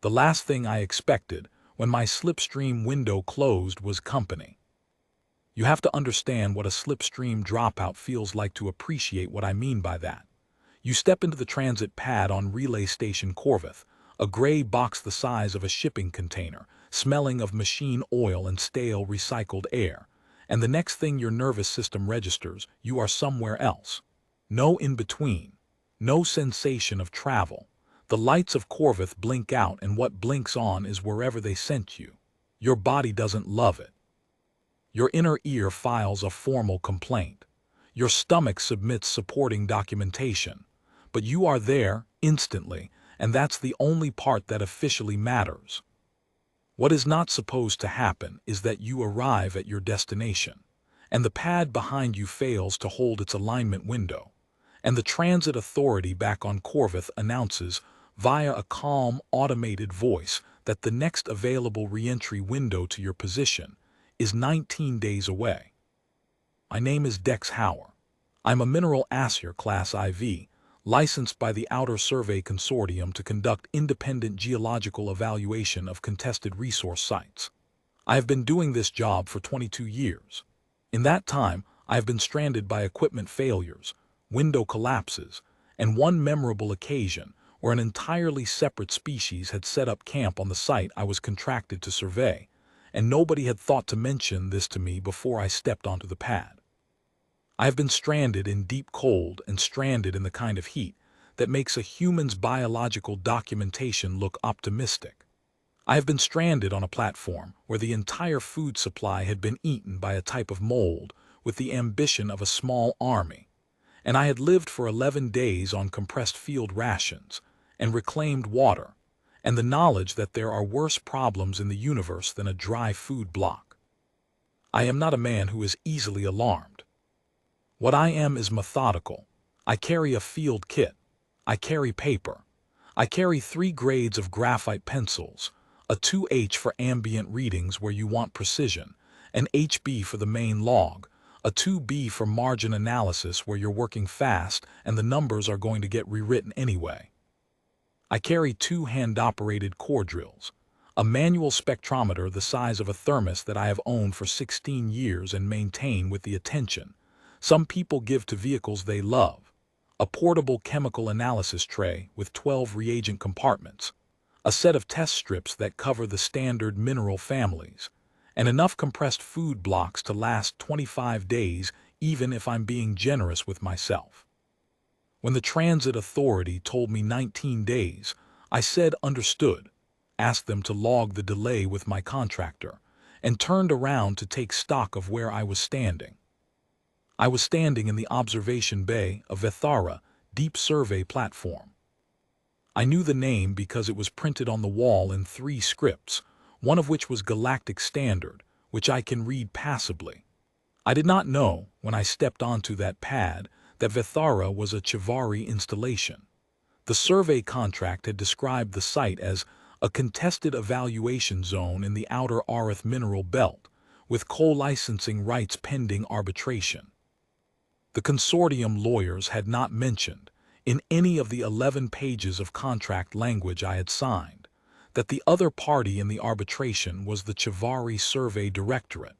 The last thing I expected when my slipstream window closed was company. You have to understand what a slipstream dropout feels like to appreciate what I mean by that. You step into the transit pad on Relay Station Corvith, a gray box the size of a shipping container, smelling of machine oil and stale recycled air, and the next thing your nervous system registers, you are somewhere else. No in-between, no sensation of travel. The lights of Corvith blink out, and what blinks on is wherever they sent you. Your body doesn't love it. Your inner ear files a formal complaint. Your stomach submits supporting documentation. But you are there, instantly, and that's the only part that officially matters. What is not supposed to happen is that you arrive at your destination, and the pad behind you fails to hold its alignment window, and the transit authority back on Corvith announces, via a calm, automated voice, that the next available re-entry window to your position is 19 days away. My name is Dex Hauer. I'm a mineral assayer Class IV, licensed by the Outer Survey Consortium to conduct independent geological evaluation of contested resource sites. I have been doing this job for 22 years. In that time, I have been stranded by equipment failures, window collapses, and one memorable occasion where an entirely separate species had set up camp on the site I was contracted to survey, and nobody had thought to mention this to me before I stepped onto the pad. I have been stranded in deep cold and stranded in the kind of heat that makes a human's biological documentation look optimistic. I have been stranded on a platform where the entire food supply had been eaten by a type of mold with the ambition of a small army, and I had lived for 11 days on compressed field rations and reclaimed water, and the knowledge that there are worse problems in the universe than a dry food block. I am not a man who is easily alarmed. What I am is methodical. I carry a field kit. I carry paper. I carry 3 grades of graphite pencils, a 2H for ambient readings where you want precision, an HB for the main log, a 2B for margin analysis where you're working fast and the numbers are going to get rewritten anyway. I carry 2 hand-operated core drills, a manual spectrometer the size of a thermos that I have owned for 16 years and maintain with the attention some people give to vehicles they love, a portable chemical analysis tray with 12 reagent compartments, a set of test strips that cover the standard mineral families, and enough compressed food blocks to last 25 days even if I'm being generous with myself. When the transit authority told me 19 days, I said understood, asked them to log the delay with my contractor, and turned around to take stock of where I was standing. I was standing in the observation bay of Vethara Deep Survey Platform. I knew the name because it was printed on the wall in 3 scripts, one of which was Galactic Standard, which I can read passably. I did not know, when I stepped onto that pad, that Vethara was a Chovari installation. The survey contract had described the site as a contested evaluation zone in the outer Arith mineral belt, with co-licensing rights pending arbitration. The consortium lawyers had not mentioned, in any of the 11 pages of contract language I had signed, that the other party in the arbitration was the Chovari Survey Directorate,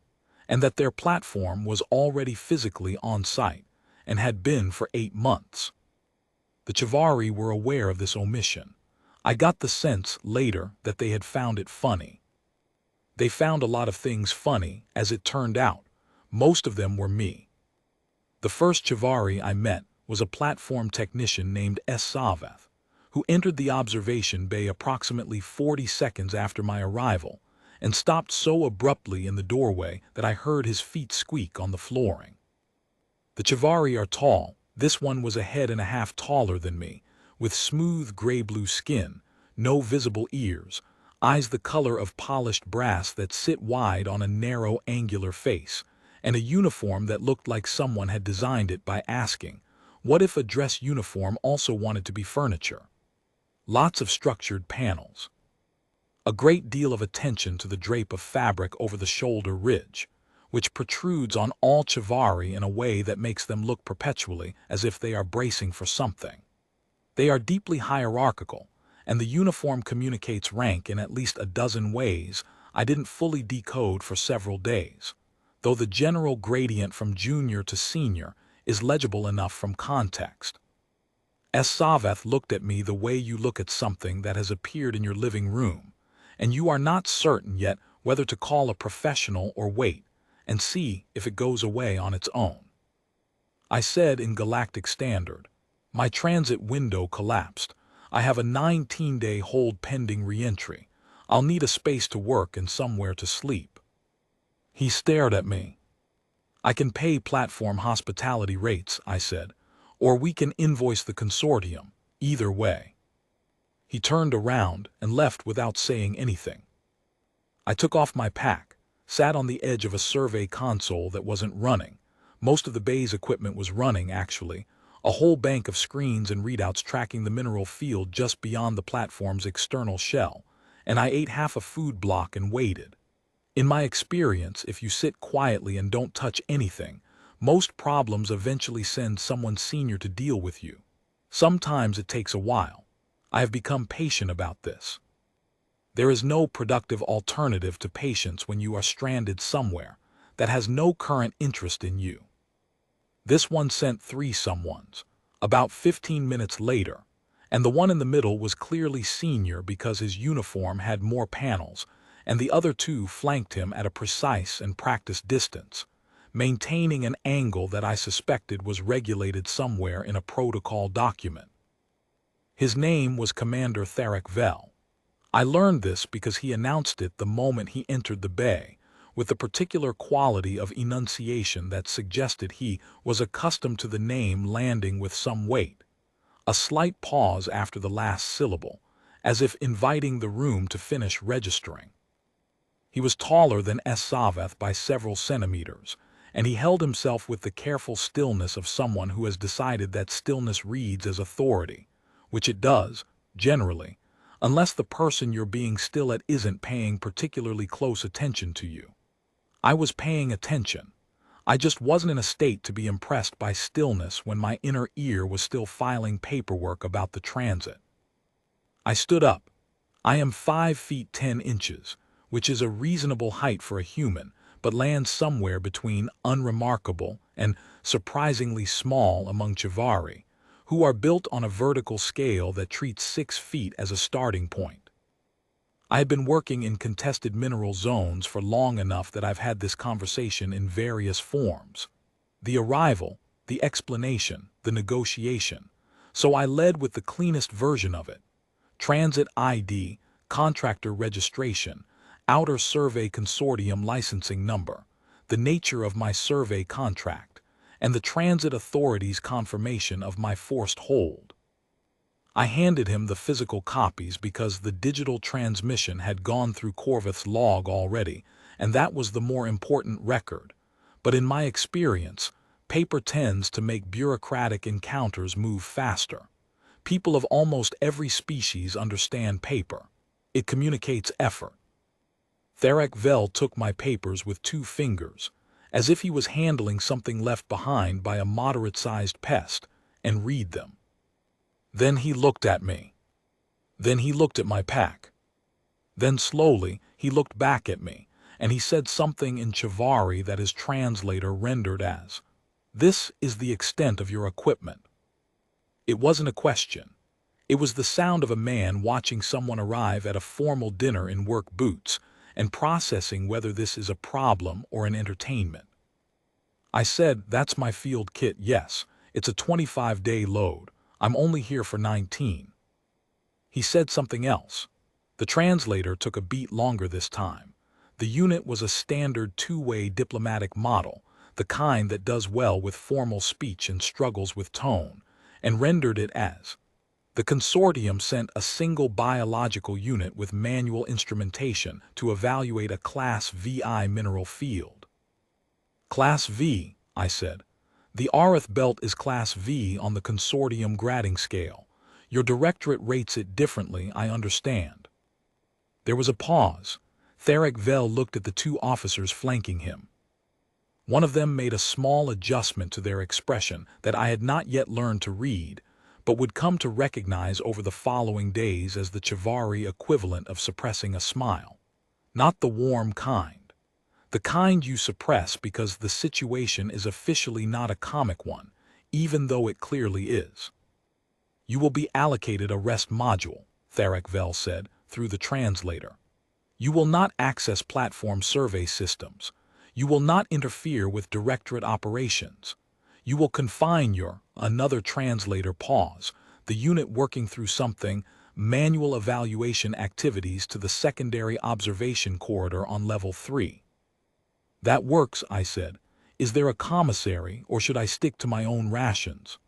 and that their platform was already physically on site and had been for 8 months. The Chovari were aware of this omission. I got the sense later that they had found it funny. They found a lot of things funny, as it turned out. Most of them were me. The first Chovari I met was a platform technician named S. Savath, who entered the observation bay approximately 40 seconds after my arrival and stopped so abruptly in the doorway that I heard his feet squeak on the flooring. The Chovari are tall. This one was a head and a half taller than me, with smooth gray-blue skin, no visible ears, eyes the color of polished brass that sit wide on a narrow, angular face, and a uniform that looked like someone had designed it by asking, what if a dress uniform also wanted to be furniture? Lots of structured panels. A great deal of attention to the drape of fabric over the shoulder ridge, which protrudes on all Chovari in a way that makes them look perpetually as if they are bracing for something. They are deeply hierarchical, and the uniform communicates rank in at least a dozen ways I didn't fully decode for several days, though the general gradient from junior to senior is legible enough from context. Saveth looked at me the way you look at something that has appeared in your living room, and you are not certain yet whether to call a professional or wait and see if it goes away on its own. I said in Galactic Standard, "My transit window collapsed. I have a 19-day hold pending re-entry. I'll need a space to work and somewhere to sleep." He stared at me. "I can pay platform hospitality rates," I said, "or we can invoice the consortium. Either way." He turned around and left without saying anything. I took off my pack, sat on the edge of a survey console that wasn't running. Most of the bay's equipment was running, actually, a whole bank of screens and readouts tracking the mineral field just beyond the platform's external shell, and I ate half a food block and waited. In my experience, if you sit quietly and don't touch anything, most problems eventually send someone senior to deal with you. Sometimes it takes a while. I have become patient about this. There is no productive alternative to patience when you are stranded somewhere that has no current interest in you. This one sent 3 someones, about 15 minutes later, and the one in the middle was clearly senior because his uniform had more panels, and the other 2 flanked him at a precise and practiced distance, maintaining an angle that I suspected was regulated somewhere in a protocol document. His name was Commander Therek Vel. I learned this because he announced it the moment he entered the bay, with the particular quality of enunciation that suggested he was accustomed to the name landing with some weight, a slight pause after the last syllable, as if inviting the room to finish registering. He was taller than Saveth by several centimeters, and he held himself with the careful stillness of someone who has decided that stillness reads as authority, which it does, generally, unless the person you're being still at isn't paying particularly close attention to you. I was paying attention. I just wasn't in a state to be impressed by stillness when my inner ear was still filing paperwork about the transit. I stood up. I am 5 feet 10 inches, which is a reasonable height for a human, but lands somewhere between unremarkable and surprisingly small among Chovari, who are built on a vertical scale that treats 6 feet as a starting point. I have been working in contested mineral zones for long enough that I've had this conversation in various forms. The arrival, the explanation, the negotiation. So I led with the cleanest version of it. Transit ID, contractor registration, outer survey consortium licensing number, the nature of my survey contract, and the transit authority's confirmation of my forced hold. I handed him the physical copies because the digital transmission had gone through Corvith's log already, and that was the more important record. But in my experience, paper tends to make bureaucratic encounters move faster. People of almost every species understand paper. It communicates effort. Therek Vel took my papers with 2 fingers, as if he was handling something left behind by a moderate-sized pest, and read them. Then he looked at me. Then he looked at my pack. Then slowly he looked back at me, and he said something in Chovari that his translator rendered as, "This is the extent of your equipment." It wasn't a question. It was the sound of a man watching someone arrive at a formal dinner in work boots and processing whether this is a problem or an entertainment. I said, "That's my field kit, yes. It's a 25-day load. I'm only here for 19. He said something else. The translator took a beat longer this time. The unit was a standard 2-way diplomatic model, the kind that does well with formal speech and struggles with tone, and rendered it as, "The consortium sent a single biological unit with manual instrumentation to evaluate a Class VI mineral field." "Class V," I said. "The Arith belt is Class V on the consortium grading scale. Your directorate rates it differently, I understand." There was a pause. Therek Vel looked at the 2 officers flanking him. One of them made a small adjustment to their expression that I had not yet learned to read, but would come to recognize over the following days as the Chovari equivalent of suppressing a smile. Not the warm kind. The kind you suppress because the situation is officially not a comic one, even though it clearly is. You will be allocated a rest module, Catalogued said, through the translator. You will not access platform survey systems. You will not interfere with directorate operations. You will confine another translator pause, the unit working through something, manual evaluation activities to the secondary observation corridor on level 3. That works, I said. Is there a commissary, or should I stick to my own rations?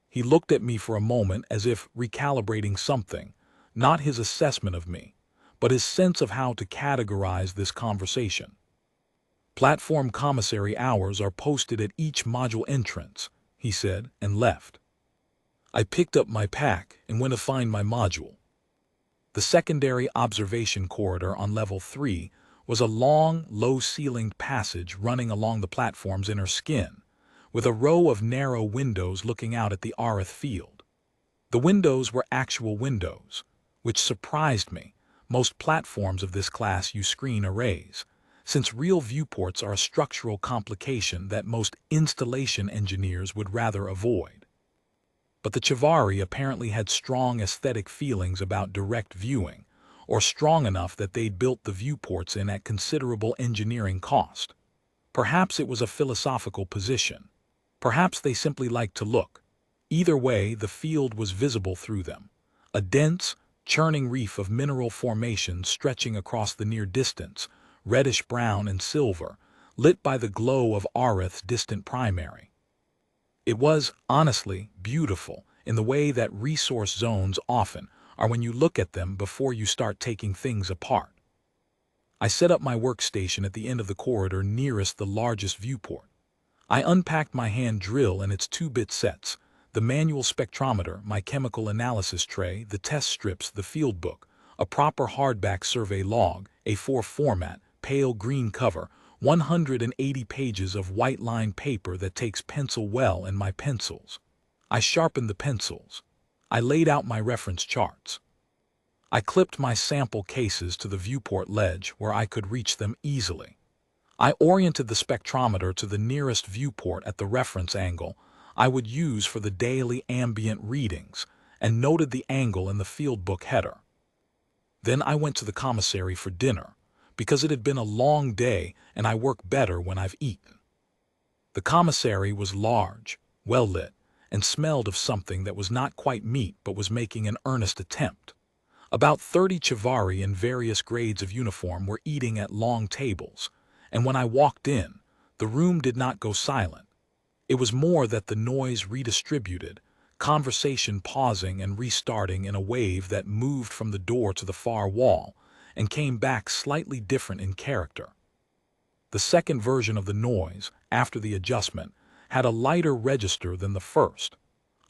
He looked at me for a moment as if recalibrating something, not his assessment of me, but his sense of how to categorize this conversation. Platform commissary hours are posted at each module entrance, he said, and left. I picked up my pack and went to find my module. The secondary observation corridor on level 3 was a long, low-ceilinged passage running along the platform's inner skin, with a row of narrow windows looking out at the Arith field. The windows were actual windows, which surprised me. Most platforms of this class use screen arrays, since real viewports are a structural complication that most installation engineers would rather avoid. But the Chovari apparently had strong aesthetic feelings about direct viewing, or strong enough that they'd built the viewports in at considerable engineering cost. Perhaps it was a philosophical position. Perhaps they simply liked to look. Either way, the field was visible through them. A dense, churning reef of mineral formations stretching across the near distance, reddish-brown and silver, lit by the glow of Arith's distant primary. It was, honestly, beautiful in the way that resource zones often are when you look at them before you start taking things apart. I set up my workstation at the end of the corridor nearest the largest viewport. I unpacked my hand drill and its 2-bit sets, the manual spectrometer, my chemical analysis tray, the test strips, the field book, a proper hardback survey log, A4 format, pale green cover, 180 pages of white-lined paper that takes pencil well, and my pencils. I sharpened the pencils. I laid out my reference charts. I clipped my sample cases to the viewport ledge where I could reach them easily. I oriented the spectrometer to the nearest viewport at the reference angle I would use for the daily ambient readings, and noted the angle in the field book header. Then I went to the commissary for dinner, because it had been a long day and I work better when I've eaten. The commissary was large, well-lit, and smelled of something that was not quite meat but was making an earnest attempt. About 30 Chovari in various grades of uniform were eating at long tables, and when I walked in, the room did not go silent. It was more that the noise redistributed, conversation pausing and restarting in a wave that moved from the door to the far wall and came back slightly different in character. The second version of the noise, after the adjustment, had a lighter register than the first.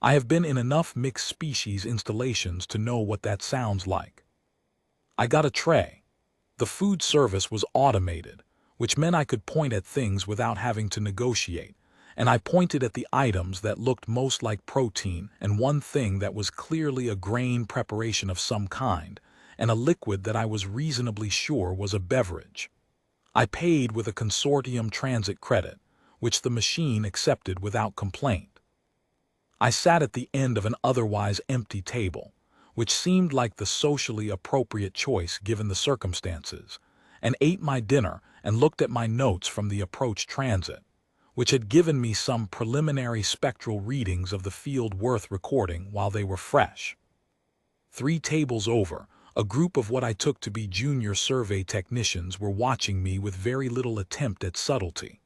I have been in enough mixed species installations to know what that sounds like. I got a tray. The food service was automated, which meant I could point at things without having to negotiate, and I pointed at the items that looked most like protein and one thing that was clearly a grain preparation of some kind, and a liquid that I was reasonably sure was a beverage. I paid with a consortium transit credit, which the machine accepted without complaint. I sat at the end of an otherwise empty table, which seemed like the socially appropriate choice given the circumstances, and ate my dinner and looked at my notes from the approach transit, which had given me some preliminary spectral readings of the field worth recording while they were fresh. 3 tables over, a group of what I took to be junior survey technicians were watching me with very little attempt at subtlety.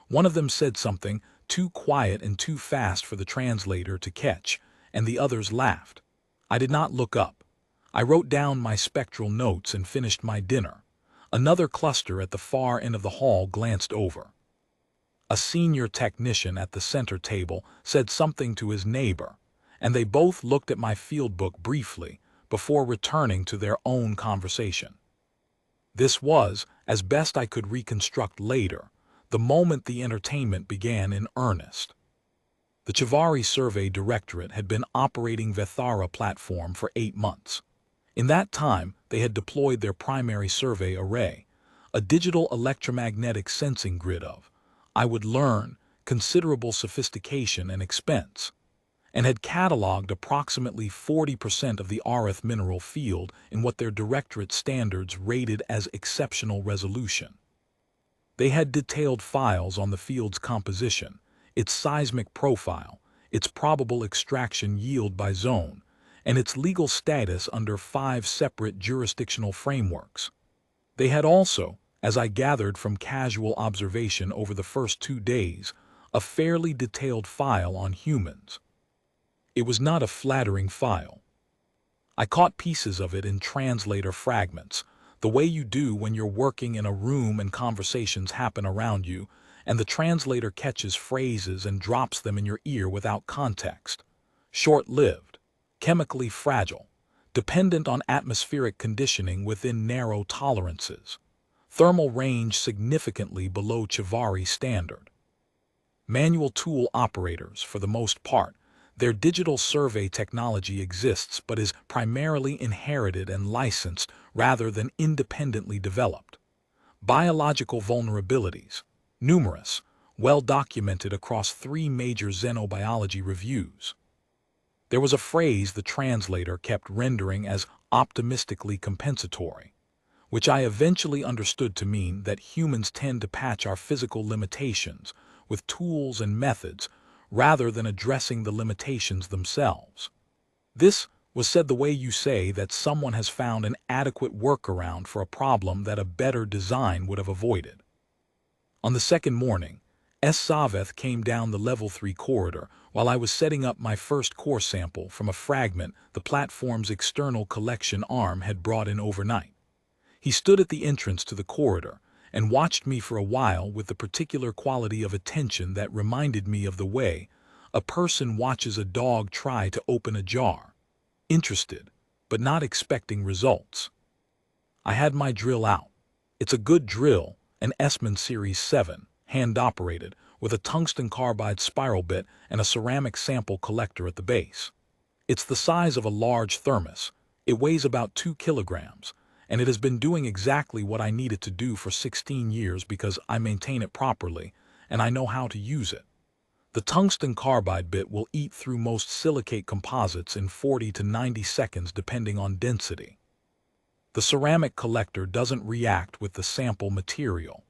One of them said something too quiet and too fast for the translator to catch, and the others laughed. I did not look up. I wrote down my spectral notes and finished my dinner. Another cluster at the far end of the hall glanced over. A senior technician at the center table said something to his neighbor, and they both looked at my field book briefly before returning to their own conversation. This was, as best I could reconstruct later, the moment the entertainment began in earnest. The Chovari Survey Directorate had been operating Vethara platform for 8 months. In that time, they had deployed their primary survey array, a digital electromagnetic sensing grid of, I would learn, considerable sophistication and expense, and had catalogued approximately 40% of the Arith mineral field in what their directorate standards rated as exceptional resolution. They had detailed files on the field's composition, its seismic profile, its probable extraction yield by zone, and its legal status under 5 separate jurisdictional frameworks. They had also, as I gathered from casual observation over the first 2 days, a fairly detailed file on humans. It was not a flattering file. I caught pieces of it in translator fragments, the way you do when you're working in a room and conversations happen around you, and the translator catches phrases and drops them in your ear without context. Short-lived, chemically fragile, dependent on atmospheric conditioning within narrow tolerances, thermal range significantly below Chovari standard. Manual tool operators, for the most part, their digital survey technology exists but is primarily inherited and licensed rather than independently developed. Biological vulnerabilities, numerous, well documented across 3 major xenobiology reviews. There was a phrase the translator kept rendering as optimistically compensatory, which I eventually understood to mean that humans tend to patch our physical limitations with tools and methods rather than addressing the limitations themselves. This was said the way you say that someone has found an adequate workaround for a problem that a better design would have avoided. On the second morning, Saveth came down the level 3 corridor while I was setting up my first core sample from a fragment the platform's external collection arm had brought in overnight. He stood at the entrance to the corridor and watched me for a while with the particular quality of attention that reminded me of the way a person watches a dog try to open a jar, interested, but not expecting results. I had my drill out. It's a good drill, an Essman Series 7, hand-operated, with a tungsten carbide spiral bit and a ceramic sample collector at the base. It's the size of a large thermos. It weighs about 2 kilograms, and it has been doing exactly what I need it to do for 16 years because I maintain it properly, and I know how to use it. The tungsten carbide bit will eat through most silicate composites in 40 to 90 seconds depending on density. The ceramic collector doesn't react with the sample material.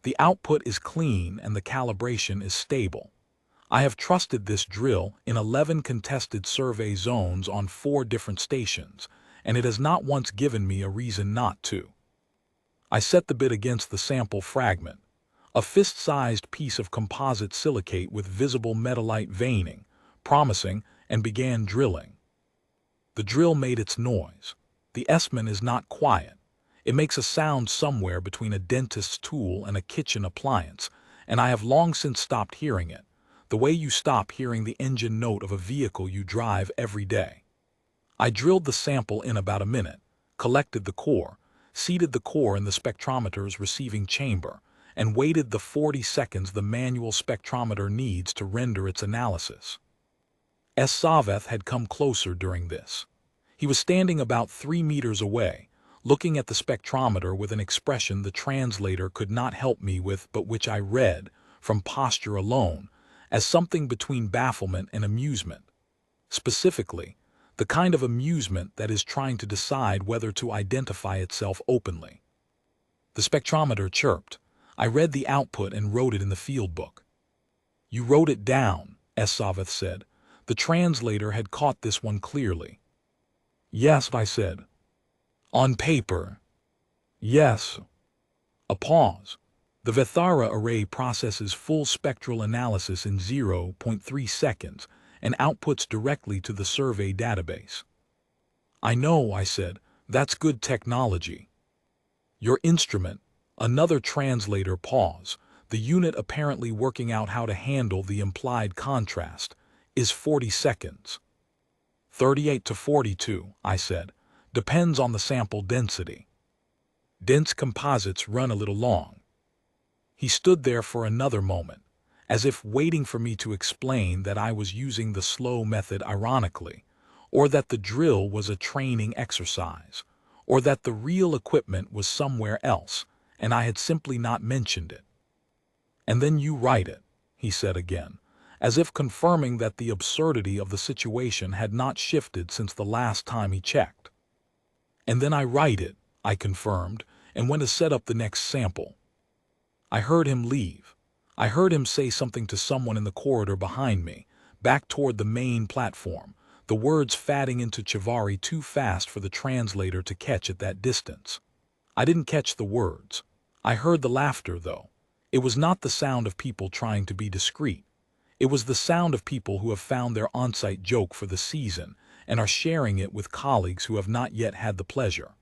The output is clean and the calibration is stable. I have trusted this drill in 11 contested survey zones on 4 different stations, and it has not once given me a reason not to. I set the bit against the sample fragment, a fist-sized piece of composite silicate with visible metallite veining, promising, and began drilling. The drill made its noise. The Essman is not quiet. It makes a sound somewhere between a dentist's tool and a kitchen appliance, and I have long since stopped hearing it, the way you stop hearing the engine note of a vehicle you drive every day. I drilled the sample in about a minute, collected the core, seated the core in the spectrometer's receiving chamber, and waited the 40 seconds the manual spectrometer needs to render its analysis. Saveth had come closer during this. He was standing about 3 meters away, looking at the spectrometer with an expression the translator could not help me with but which I read, from posture alone, as something between bafflement and amusement. Specifically, the kind of amusement that is trying to decide whether to identify itself openly. The spectrometer chirped. I read the output and wrote it in the field book. You wrote it down, Saveth said. The translator had caught this one clearly. Yes, I said. On paper. Yes. A pause. The Vethara array processes full spectral analysis in 0.3 seconds and outputs directly to the survey database. I know, I said. That's good technology. Your instrument, another translator pause, the unit apparently working out how to handle the implied contrast, is 40 seconds. 38 to 42, I said, depends on the sample density. Dense composites run a little long. He stood there for another moment, as if waiting for me to explain that I was using the slow method ironically, or that the drill was a training exercise, or that the real equipment was somewhere else, and I had simply not mentioned it. "And then you write it," he said again, as if confirming that the absurdity of the situation had not shifted since the last time he checked. "And then I write it," I confirmed, and went to set up the next sample. I heard him leave. I heard him say something to someone in the corridor behind me, back toward the main platform, the words fading into Chovari too fast for the translator to catch at that distance. I didn't catch the words. I heard the laughter, though. It was not the sound of people trying to be discreet. It was the sound of people who have found their on-site joke for the season and are sharing it with colleagues who have not yet had the pleasure.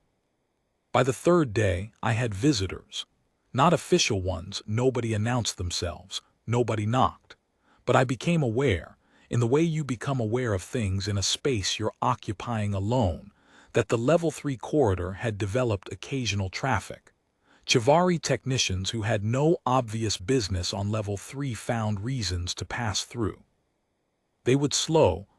By the third day, I had visitors. Not official ones, nobody announced themselves, nobody knocked. But I became aware, in the way you become aware of things in a space you're occupying alone, that the Level 3 corridor had developed occasional traffic. Chovari technicians who had no obvious business on Level 3 found reasons to pass through. They would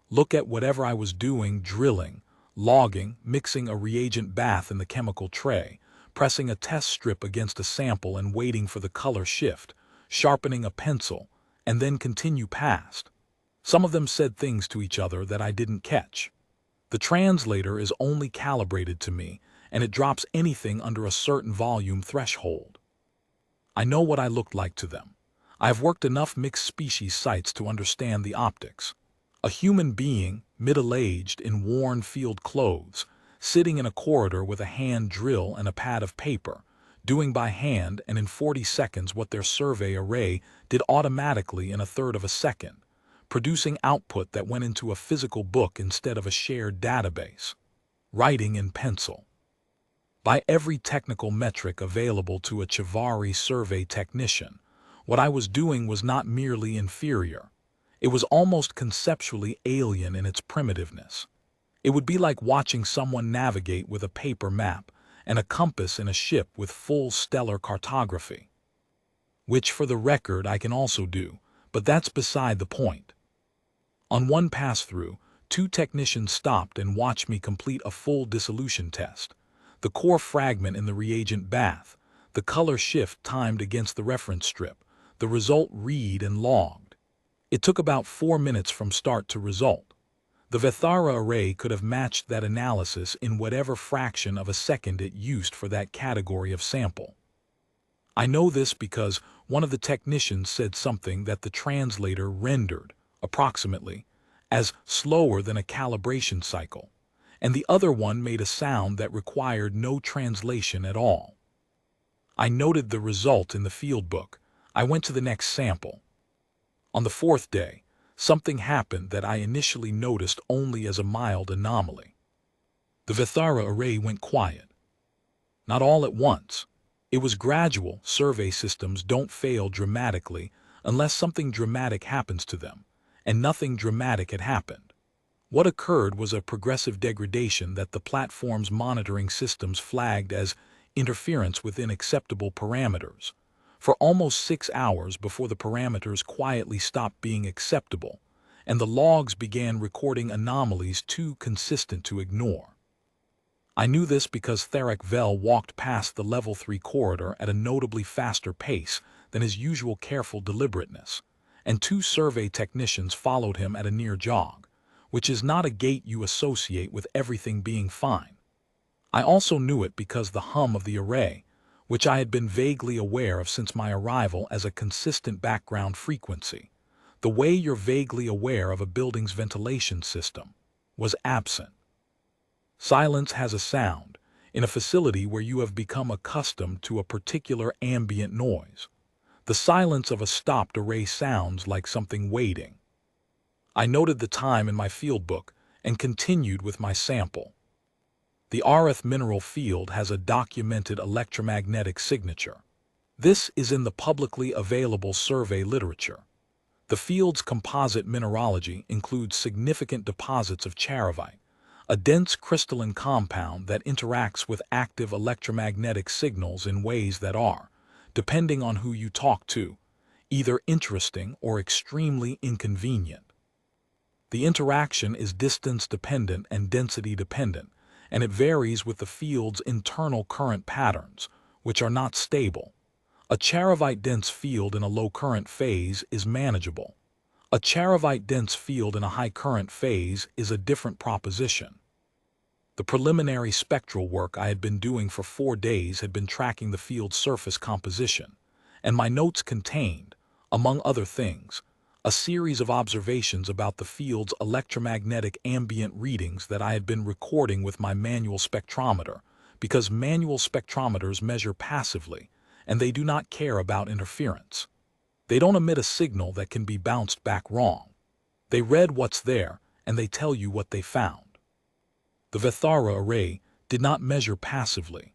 look at whatever I was doing, drilling, logging, mixing a reagent bath in the chemical tray, pressing a test strip against a sample and waiting for the color shift, sharpening a pencil, and then continue past. Some of them said things to each other that I didn't catch. The translator is only calibrated to me, and it drops anything under a certain volume threshold. I know what I looked like to them. I have worked enough mixed-species sites to understand the optics. A human being, middle-aged, in worn field clothes, sitting in a corridor with a hand drill and a pad of paper, doing by hand and in 40 seconds what their survey array did automatically in a third of a second, producing output that went into a physical book instead of a shared database. Writing in pencil. By every technical metric available to a Chovari survey technician, what I was doing was not merely inferior. It was almost conceptually alien in its primitiveness. It would be like watching someone navigate with a paper map and a compass in a ship with full stellar cartography. Which, for the record, I can also do, but that's beside the point. On one pass-through, 2 technicians stopped and watched me complete a full dissolution test. The core fragment in the reagent bath, the color shift timed against the reference strip, the result read and logged. It took about 4 minutes from start to result. The Vethara array could have matched that analysis in whatever fraction of a second it used for that category of sample. I know this because one of the technicians said something that the translator rendered, approximately, as slower than a calibration cycle, and the other one made a sound that required no translation at all. I noted the result in the field book. I went to the next sample. On the 4th day, something happened that I initially noticed only as a mild anomaly. The Vethara array went quiet. Not all at once. It was gradual. Survey systems don't fail dramatically unless something dramatic happens to them, and nothing dramatic had happened. What occurred was a progressive degradation that the platform's monitoring systems flagged as interference within acceptable parameters, for almost 6 hours before the parameters quietly stopped being acceptable, and the logs began recording anomalies too consistent to ignore. I knew this because Theric Vel walked past the Level 3 corridor at a notably faster pace than his usual careful deliberateness, and 2 survey technicians followed him at a near jog, which is not a gait you associate with everything being fine. I also knew it because the hum of the array, which I had been vaguely aware of since my arrival as a consistent background frequency, the way you're vaguely aware of a building's ventilation system, was absent. Silence has a sound in a facility where you have become accustomed to a particular ambient noise. The silence of a stopped array sounds like something waiting. I noted the time in my field book and continued with my sample. The Arith mineral field has a documented electromagnetic signature. This is in the publicly available survey literature. The field's composite mineralogy includes significant deposits of charovite, a dense crystalline compound that interacts with active electromagnetic signals in ways that are, depending on who you talk to, either interesting or extremely inconvenient. The interaction is distance-dependent and density-dependent, and it varies with the field's internal current patterns, which are not stable. A charovite-dense field in a low-current phase is manageable. A charovite-dense field in a high-current phase is a different proposition. The preliminary spectral work I had been doing for 4 days had been tracking the field's surface composition, and my notes contained, among other things, a series of observations about the field's electromagnetic ambient readings that I had been recording with my manual spectrometer, because manual spectrometers measure passively, and they do not care about interference. They don't emit a signal that can be bounced back wrong. They read what's there, and they tell you what they found. The Vithara array did not measure passively.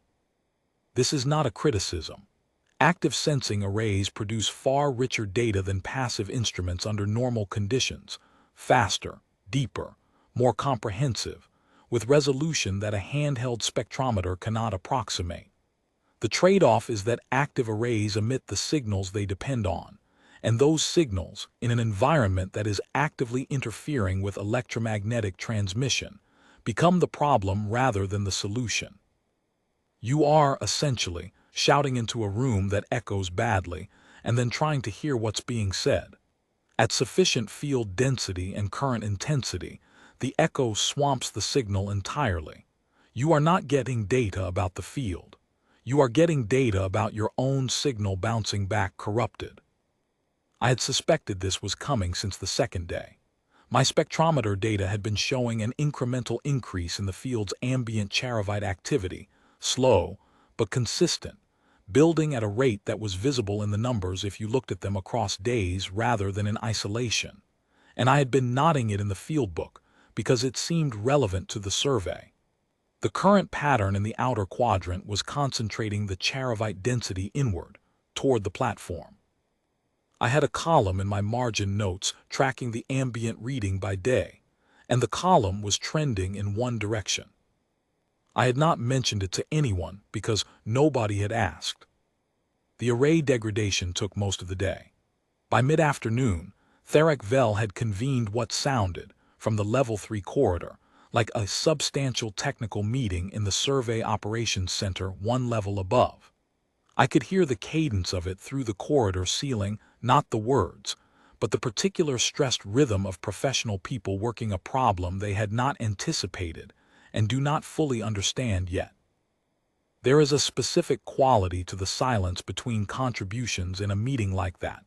This is not a criticism. Active sensing arrays produce far richer data than passive instruments under normal conditions, faster, deeper, more comprehensive, with resolution that a handheld spectrometer cannot approximate. The trade-off is that active arrays emit the signals they depend on, and those signals, in an environment that is actively interfering with electromagnetic transmission, become the problem rather than the solution. You are, essentially, shouting into a room that echoes badly and then trying to hear what's being said. At sufficient field density and current intensity, the echo swamps the signal entirely. You are not getting data about the field. You are getting data about your own signal bouncing back corrupted. I had suspected this was coming since the second day. My spectrometer data had been showing an incremental increase in the field's ambient charovite activity, slow but consistent, building at a rate that was visible in the numbers if you looked at them across days rather than in isolation. And I had been noting it in the field book because it seemed relevant to the survey. The current pattern in the outer quadrant was concentrating the charovite density inward, toward the platform. I had a column in my margin notes tracking the ambient reading by day, and the column was trending in one direction. I had not mentioned it to anyone because nobody had asked. The array degradation took most of the day. By mid-afternoon, Theric Vel had convened what sounded, from the Level 3 corridor, like a substantial technical meeting in the Survey Operations Center one level above. I could hear the cadence of it through the corridor ceiling, not the words, but the particular stressed rhythm of professional people working a problem they had not anticipated and do not fully understand yet. There is a specific quality to the silence between contributions in a meeting like that,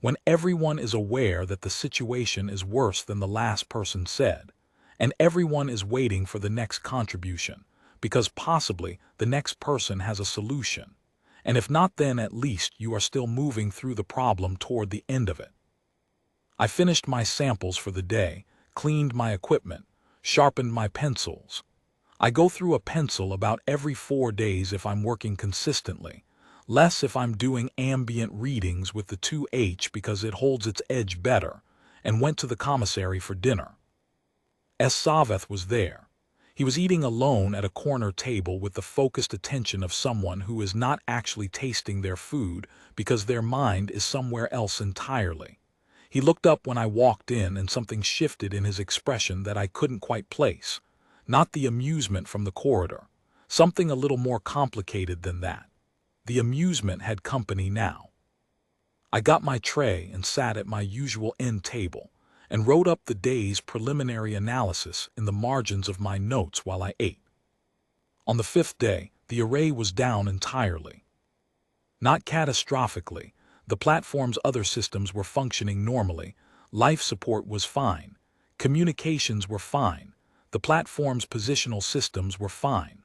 when everyone is aware that the situation is worse than the last person said, and everyone is waiting for the next contribution, because possibly the next person has a solution. And if not, then at least you are still moving through the problem toward the end of it. I finished my samples for the day, cleaned my equipment, sharpened my pencils. I go through a pencil about every 4 days if I'm working consistently, less if I'm doing ambient readings with the 2H because it holds its edge better, and went to the commissary for dinner. Saveth was there. He was eating alone at a corner table with the focused attention of someone who is not actually tasting their food because their mind is somewhere else entirely. He looked up when I walked in and something shifted in his expression that I couldn't quite place. Not the amusement from the corridor. Something a little more complicated than that. The amusement had company now. I got my tray and sat at my usual end table and wrote up the day's preliminary analysis in the margins of my notes while I ate. On the 5th day, the array was down entirely. Not catastrophically, the platform's other systems were functioning normally, life support was fine, communications were fine, the platform's positional systems were fine.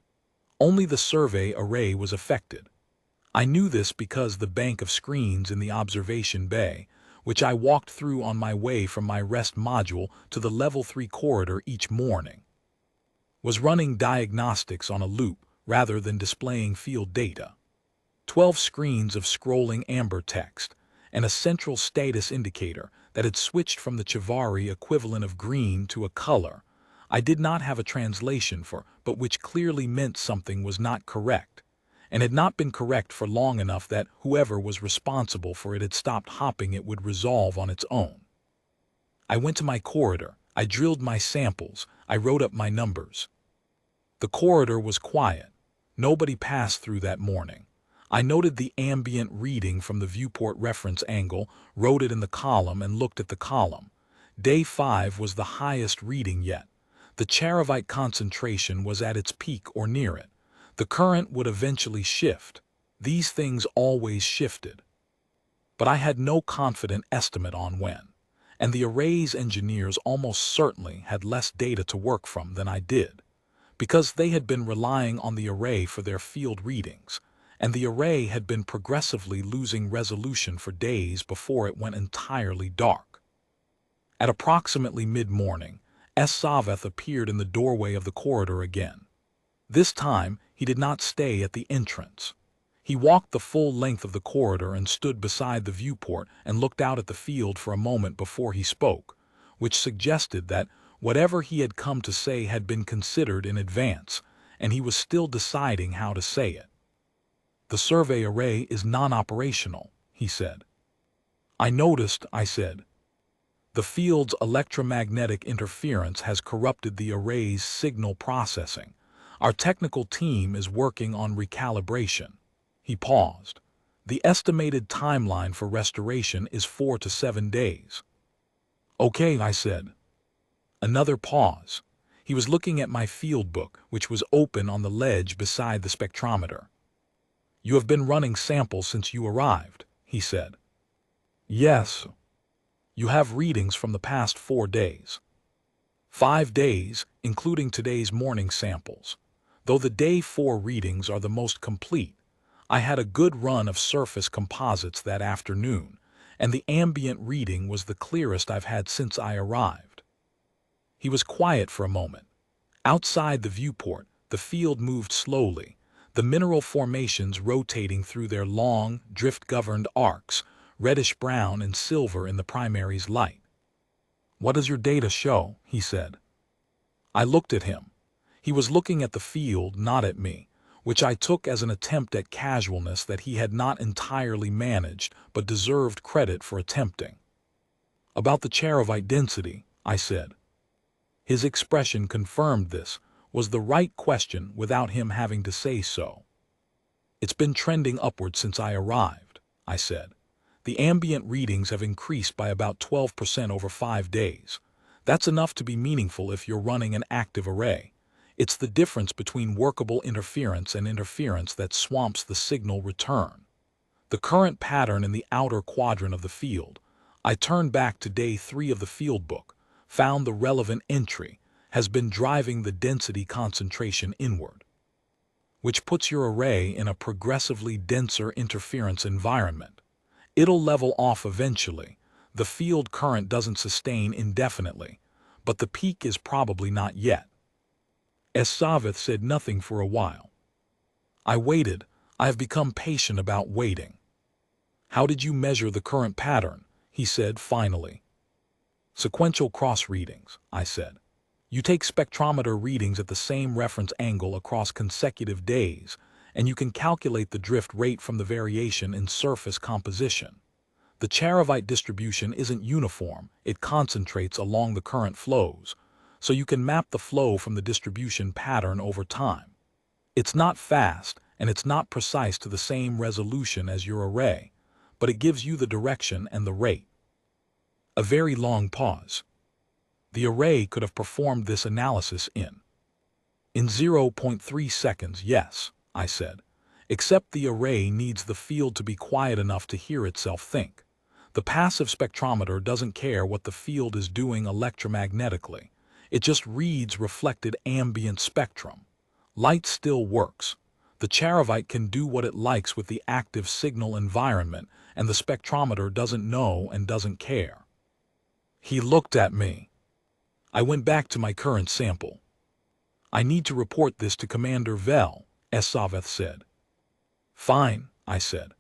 Only the survey array was affected. I knew this because the bank of screens in the observation bay, which I walked through on my way from my rest module to the Level 3 corridor each morning, was running diagnostics on a loop rather than displaying field data. 12 screens of scrolling amber text, and a central status indicator that had switched from the Chovari equivalent of green to a color I did not have a translation for, but which clearly meant something was not correct, and had not been correct for long enough that whoever was responsible for it had stopped hopping it would resolve on its own. I went to my corridor, I drilled my samples, I wrote up my numbers. The corridor was quiet. Nobody passed through that morning. I noted the ambient reading from the viewport reference angle, wrote it in the column, and looked at the column. Day 5 was the highest reading yet. The charovite concentration was at its peak or near it. The current would eventually shift. These things always shifted. But I had no confident estimate on when, and the array's engineers almost certainly had less data to work from than I did, because they had been relying on the array for their field readings, and the array had been progressively losing resolution for days before it went entirely dark. At approximately mid-morning, Saveth appeared in the doorway of the corridor again. This time, he did not stay at the entrance. He walked the full length of the corridor and stood beside the viewport and looked out at the field for a moment before he spoke, which suggested that whatever he had come to say had been considered in advance, and he was still deciding how to say it. "The survey array is non-operational," he said. "I noticed," I said. "The field's electromagnetic interference has corrupted the array's signal processing. Our technical team is working on recalibration." He paused. "The estimated timeline for restoration is 4 to 7 days. "Okay," I said. Another pause. He was looking at my field book, which was open on the ledge beside the spectrometer. "You have been running samples since you arrived," he said. "Yes." "You have readings from the past 4 days." 5 days, including today's morning samples. Though the day 4 readings are the most complete, I had a good run of surface composites that afternoon, and the ambient reading was the clearest I've had since I arrived. He was quiet for a moment. Outside the viewport, the field moved slowly, the mineral formations rotating through their long, drift-governed arcs, reddish-brown and silver in the primary's light. "What does your data show?" he said. I looked at him. He was looking at the field, not at me, which I took as an attempt at casualness that he had not entirely managed but deserved credit for attempting. "About the charovite density," I said. His expression confirmed this was the right question without him having to say so. "It's been trending upward since I arrived," I said. "The ambient readings have increased by about 12% over 5 days. That's enough to be meaningful if you're running an active array. It's the difference between workable interference and interference that swamps the signal return. The current pattern in the outer quadrant of the field," I turned back to day 3 of the field book, found the relevant entry, "has been driving the density concentration inward, which puts your array in a progressively denser interference environment. It'll level off eventually. The field current doesn't sustain indefinitely, but the peak is probably not yet." Saveth said nothing for a while. I waited. I have become patient about waiting. "How did you measure the current pattern?" he said finally. "Sequential cross readings," I said. "You take spectrometer readings at the same reference angle across consecutive days, and you can calculate the drift rate from the variation in surface composition. The charovite distribution isn't uniform, it concentrates along the current flows, so you can map the flow from the distribution pattern over time. It's not fast, and it's not precise to the same resolution as your array, but it gives you the direction and the rate." A very long pause. "The array could have performed this analysis in 0.3 seconds, yes," I said. "Except the array needs the field to be quiet enough to hear itself think. The passive spectrometer doesn't care what the field is doing electromagnetically. It just reads reflected ambient spectrum. Light still works. The charovite can do what it likes with the active signal environment, and the spectrometer doesn't know and doesn't care." He looked at me. I went back to my current sample. "I need to report this to Commander Vell," Saveth said. "Fine," I said.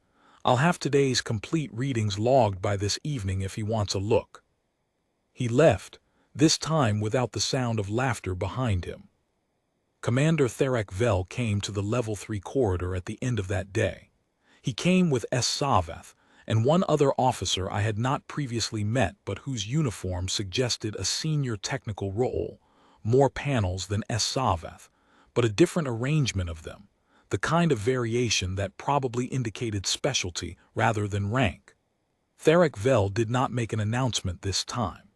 "I'll have today's complete readings logged by this evening if he wants a look." He left, this time without the sound of laughter behind him. Commander Thermos-sized came to the Level 3 corridor at the end of that day. He came with Saveth and one other officer I had not previously met but whose uniform suggested a senior technical role, more panels than Saveth, but a different arrangement of them, the kind of variation that probably indicated specialty rather than rank. Thermos-sized did not make an announcement this time.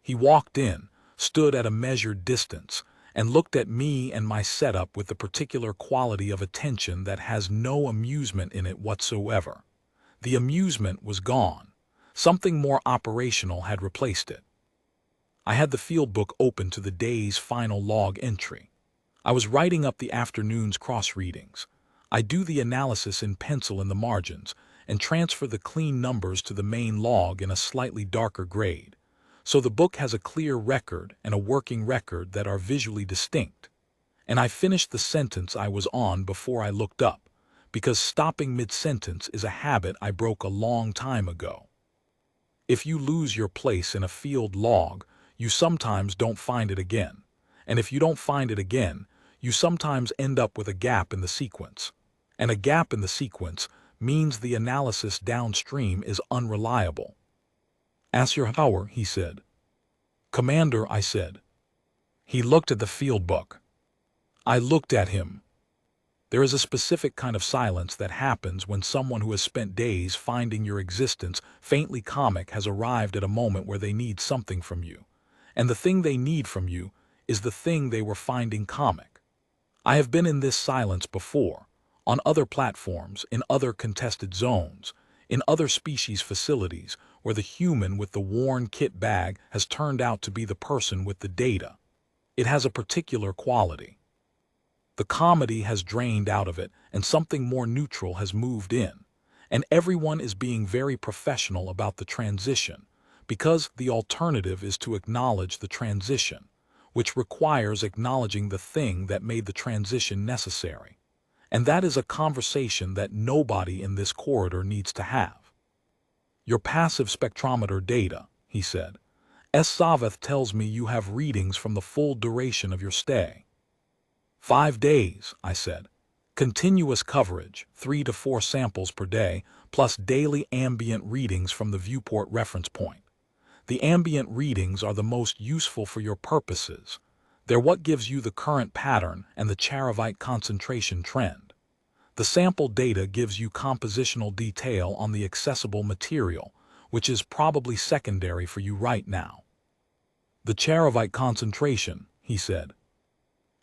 He walked in, stood at a measured distance, and looked at me and my setup with the particular quality of attention that has no amusement in it whatsoever. The amusement was gone. Something more operational had replaced it. I had the field book open to the day's final log entry. I was writing up the afternoon's cross-readings. I do the analysis in pencil in the margins and transfer the clean numbers to the main log in a slightly darker grade. So the book has a clear record and a working record that are visually distinct. And I finished the sentence I was on before I looked up, because stopping mid-sentence is a habit I broke a long time ago. If you lose your place in a field log, you sometimes don't find it again. And if you don't find it again, you sometimes end up with a gap in the sequence. And a gap in the sequence means the analysis downstream is unreliable. Assayer, he said. Commander, I said. He looked at the field book. I looked at him. There is a specific kind of silence that happens when someone who has spent days finding your existence faintly comic has arrived at a moment where they need something from you. And the thing they need from you is the thing they were finding comic. I have been in this silence before, on other platforms, in other contested zones, in other species facilities, where the human with the worn kit bag has turned out to be the person with the data. It has a particular quality. The comedy has drained out of it and something more neutral has moved in, and everyone is being very professional about the transition, because the alternative is to acknowledge the transition, which requires acknowledging the thing that made the transition necessary. And that is a conversation that nobody in this corridor needs to have. Your passive spectrometer data, he said. Saveth tells me you have readings from the full duration of your stay. 5 days, I said. Continuous coverage, 3 to 4 samples per day, plus daily ambient readings from the viewport reference point. The ambient readings are the most useful for your purposes. They're what gives you the current pattern and the charovite concentration trend. The sample data gives you compositional detail on the accessible material, which is probably secondary for you right now. The charovite concentration, he said,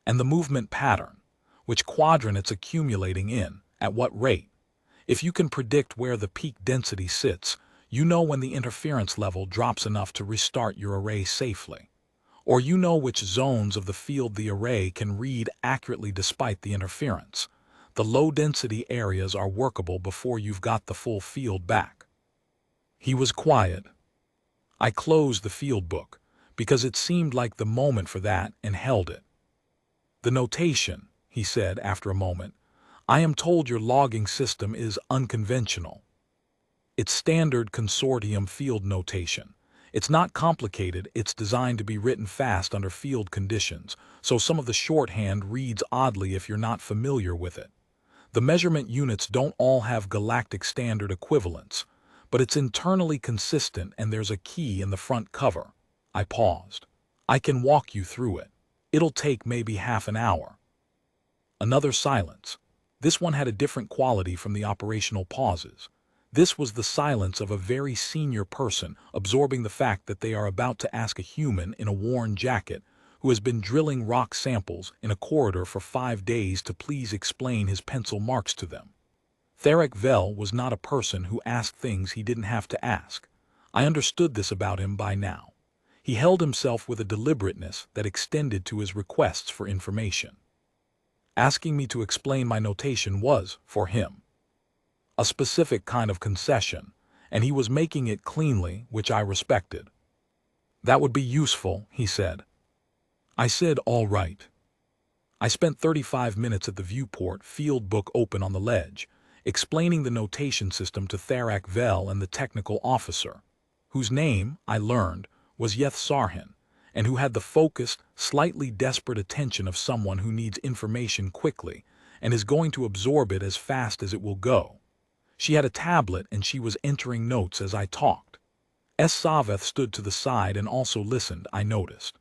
and the movement pattern, which quadrant it's accumulating in, at what rate. If you can predict where the peak density sits, you know when the interference level drops enough to restart your array safely. Or you know which zones of the field the array can read accurately despite the interference. The low-density areas are workable before you've got the full field back. He was quiet. I closed the field book, because it seemed like the moment for that, and held it. The notation, he said after a moment. I am told your logging system is unconventional. It's standard consortium field notation. It's not complicated, it's designed to be written fast under field conditions, so some of the shorthand reads oddly if you're not familiar with it. The measurement units don't all have galactic standard equivalents, but it's internally consistent and there's a key in the front cover. I paused. I can walk you through it. It'll take maybe half an hour. Another silence. This one had a different quality from the operational pauses. This was the silence of a very senior person absorbing the fact that they are about to ask a human in a worn jacket who has been drilling rock samples in a corridor for 5 days to please explain his pencil marks to them. Thermos-sized was not a person who asked things he didn't have to ask. I understood this about him by now. He held himself with a deliberateness that extended to his requests for information. Asking me to explain my notation was, for him, a specific kind of concession, and he was making it cleanly, which I respected. That would be useful, he said. I said, all right. I spent 35 minutes at the viewport, field book open on the ledge, explaining the notation system to Thermos-sized and the technical officer, whose name, I learned, was Sarhin, and who had the focused, slightly desperate attention of someone who needs information quickly and is going to absorb it as fast as it will go. She had a tablet and she was entering notes as I talked. Saveth stood to the side and also listened, I noticed.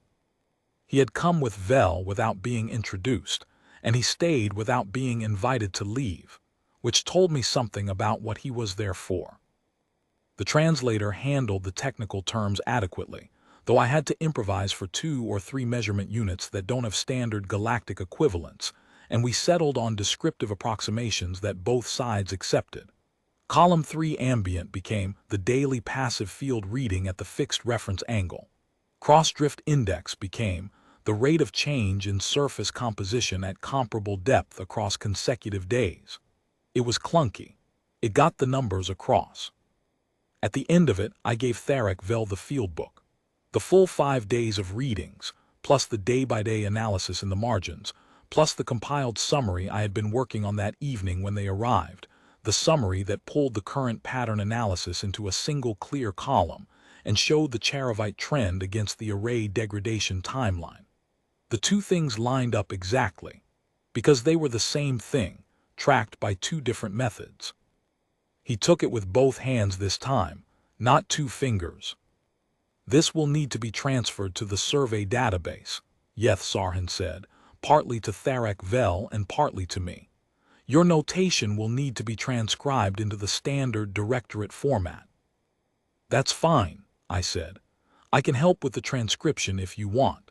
He had come with Vel without being introduced, and he stayed without being invited to leave, which told me something about what he was there for. The translator handled the technical terms adequately, though I had to improvise for 2 or 3 measurement units that don't have standard galactic equivalents, and we settled on descriptive approximations that both sides accepted. Column 3 ambient became the daily passive field reading at the fixed reference angle. Cross-drift index became the rate of change in surface composition at comparable depth across consecutive days. It was clunky. It got the numbers across. At the end of it, I gave Therek Vel the field book. The full 5 days of readings, plus the day-by-day analysis in the margins, plus the compiled summary I had been working on that evening when they arrived, the summary that pulled the current pattern analysis into a single clear column and showed the Charovite trend against the array degradation timeline. The two things lined up exactly, because they were the same thing, tracked by 2 different methods. He took it with both hands this time, not 2 fingers. This will need to be transferred to the survey database, Yeth Sarhan said, partly to Therek Vel and partly to me. Your notation will need to be transcribed into the standard directorate format. That's fine, I said. I can help with the transcription if you want.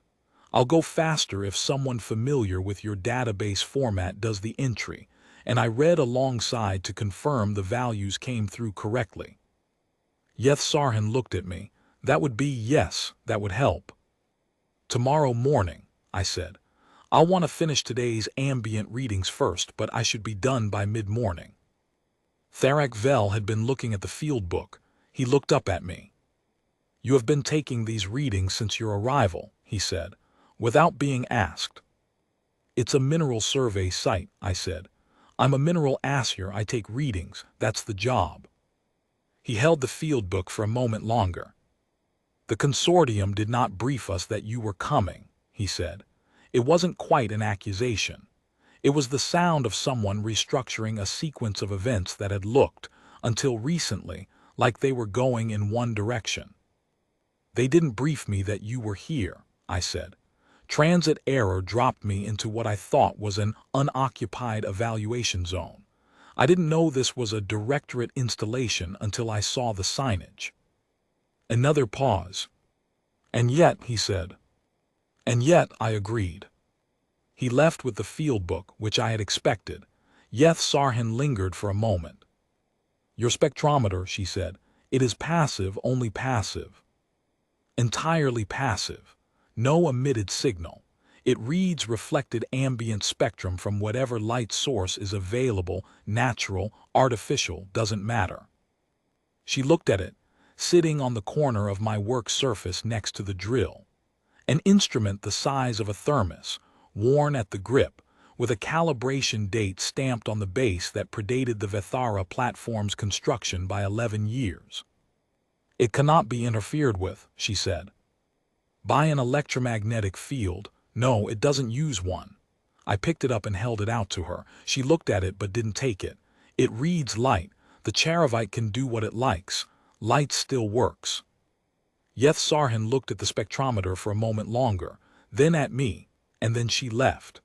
I'll go faster if someone familiar with your database format does the entry, and I read alongside to confirm the values came through correctly. Yeth Sarhan looked at me. That would be yes, that would help. Tomorrow morning, I said. I'll want to finish today's ambient readings first, but I should be done by mid-morning. Therek Vel had been looking at the field book. He looked up at me. You have been taking these readings since your arrival, he said, without being asked. It's a mineral survey site, I said. I'm a mineral assayer, I take readings, that's the job. He held the field book for a moment longer. The consortium did not brief us that you were coming, he said. It wasn't quite an accusation. It was the sound of someone restructuring a sequence of events that had looked, until recently, like they were going in one direction. They didn't brief me that you were here, I said. Transit error dropped me into what I thought was an unoccupied evaluation zone. I didn't know this was a directorate installation until I saw the signage. Another pause. And yet, he said. And yet, I agreed. He left with the field book, which I had expected. Yeth Sarhan lingered for a moment. Your spectrometer, she said. It is passive, only passive. Entirely passive. No emitted signal. It reads reflected ambient spectrum from whatever light source is available, natural, artificial, doesn't matter. She looked at it, sitting on the corner of my work surface next to the drill. An instrument the size of a thermos, worn at the grip, with a calibration date stamped on the base that predated the Vethara platform's construction by 11 years. It cannot be interfered with, she said. By an electromagnetic field. No, it doesn't use one. I picked it up and held it out to her. She looked at it but didn't take it. It reads light. The Charovite can do what it likes. Light still works. Yeth Sarhan looked at the spectrometer for a moment longer, then at me, and then she left.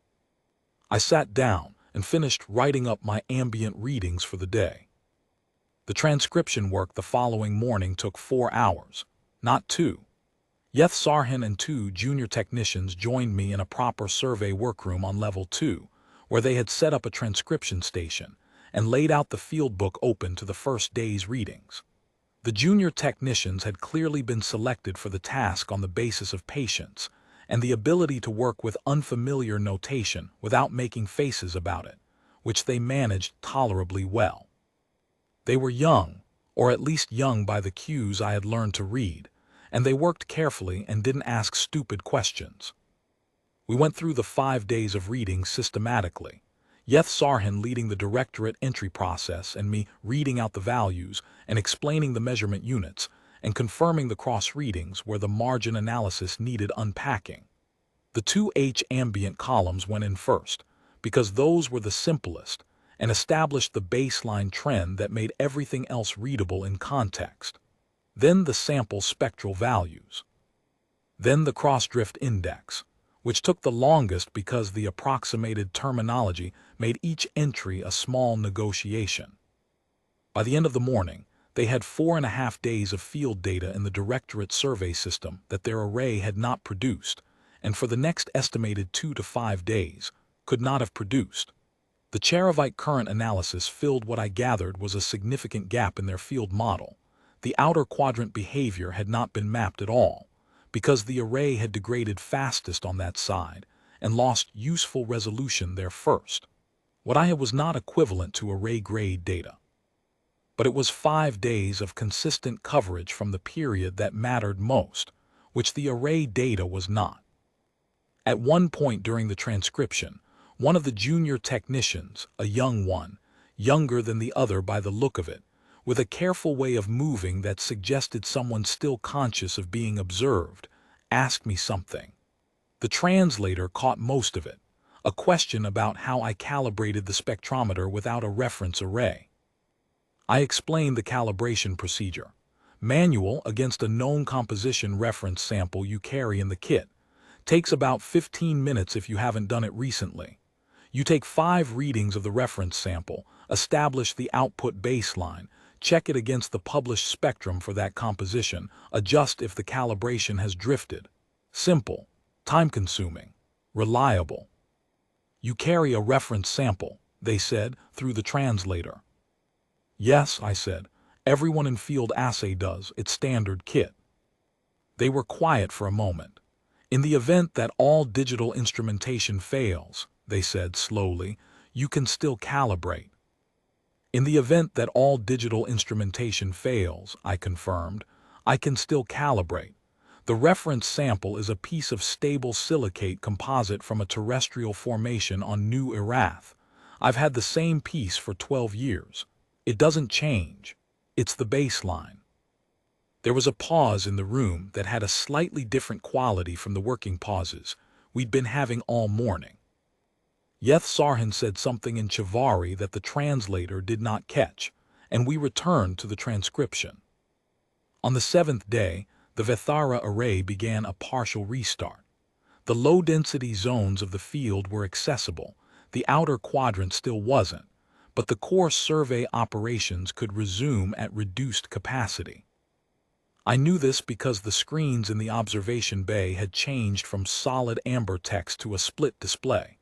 I sat down and finished writing up my ambient readings for the day. The transcription work the following morning took 4 hours, not 2. Yeth Sarhan and 2 junior technicians joined me in a proper survey workroom on level 2, where they had set up a transcription station and laid out the field book open to the first day's readings. The junior technicians had clearly been selected for the task on the basis of patience and the ability to work with unfamiliar notation without making faces about it, which they managed tolerably well. They were young, or at least young by the cues I had learned to read, and they worked carefully and didn't ask stupid questions. We went through the 5 days of reading systematically, Yeth Sarhan leading the directorate entry process and me reading out the values and explaining the measurement units, and confirming the cross readings where the margin analysis needed unpacking. The 2H ambient columns went in first, because those were the simplest, and established the baseline trend that made everything else readable in context. Then the sample spectral values. Then the cross-drift index, which took the longest because the approximated terminology made each entry a small negotiation. By the end of the morning, they had 4.5 days of field data in the Directorate survey system that their array had not produced, and for the next estimated 2 to 5 days, could not have produced. The Chovari current analysis filled what I gathered was a significant gap in their field model. The outer quadrant behavior had not been mapped at all, because the array had degraded fastest on that side and lost useful resolution there first. What I had was not equivalent to array-grade data, but it was 5 days of consistent coverage from the period that mattered most, which the array data was not. At one point during the transcription, one of the junior technicians, a young one, younger than the other by the look of it, with a careful way of moving that suggested someone still conscious of being observed, asked me something. The translator caught most of it, a question about how I calibrated the spectrometer without a reference array. I explained the calibration procedure. Manual against a known composition reference sample you carry in the kit. Takes about 15 minutes if you haven't done it recently. You take 5 readings of the reference sample, establish the output baseline, check it against the published spectrum for that composition, adjust if the calibration has drifted. Simple, time-consuming, reliable. You carry a reference sample, they said, through the translator. Yes, I said, everyone in field assay does, it's standard kit. They were quiet for a moment. In the event that all digital instrumentation fails, they said slowly, you can still calibrate. In the event that all digital instrumentation fails, I confirmed, I can still calibrate. The reference sample is a piece of stable silicate composite from a terrestrial formation on New Erath. I've had the same piece for 12 years. It doesn't change. It's the baseline. There was a pause in the room that had a slightly different quality from the working pauses we'd been having all morning. Yeth Sarhan said something in Chovari that the translator did not catch, and we returned to the transcription. On the 7th day, the Vethara array began a partial restart. The low-density zones of the field were accessible, the outer quadrant still wasn't, but the core survey operations could resume at reduced capacity. I knew this because the screens in the observation bay had changed from solid amber text to a split display.